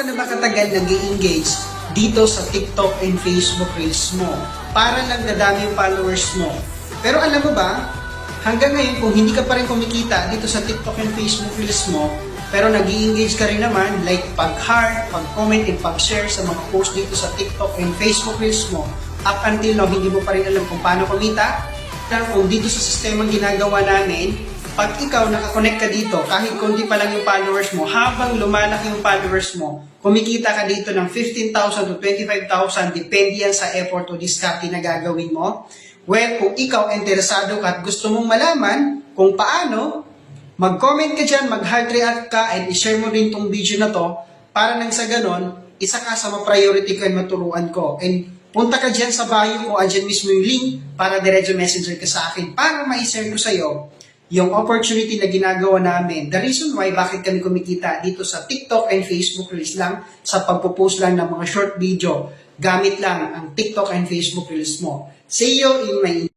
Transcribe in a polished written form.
na ba katagal nag-i-engage dito sa TikTok and Facebook Reels mo para lang dadami yung followers mo? Pero alam mo ba, hanggang ngayon kung hindi ka pa rin kumikita dito sa TikTok and Facebook Reels mo, pero nag-i-engage ka rin naman, like pag-heart, pag-comment, and pag-share sa mga post dito sa TikTok and Facebook Reels mo, up until now, hindi mo pa rin alam kung paano kumita. Pero kung dito sa sistemang ginagawa namin, pag ikaw nakakonect ka dito, kahit kundi pa lang yung followers mo, habang lumalaki yung followers mo, kumikita ka dito ng 15,000 to 25,000, depende yan sa effort o discount na gagawin mo. Well, kung ikaw interesado ka at gusto mong malaman kung paano, mag-comment ka dyan, mag-heart react ka, and i-share mo din tong video na to para nang sa ganon, isa ka sa ma-priority ko and maturuan ko. And punta ka dyan sa bio ko, andyan mismo yung link para diretso messenger ka sa akin para ma-share ko sa'yo yung opportunity na ginagawa namin. The reason why bakit kami kumikita dito sa TikTok and Facebook Reels lang sa pagpo-post lang ng mga short video gamit lang ang TikTok and Facebook Reels mo. See you in my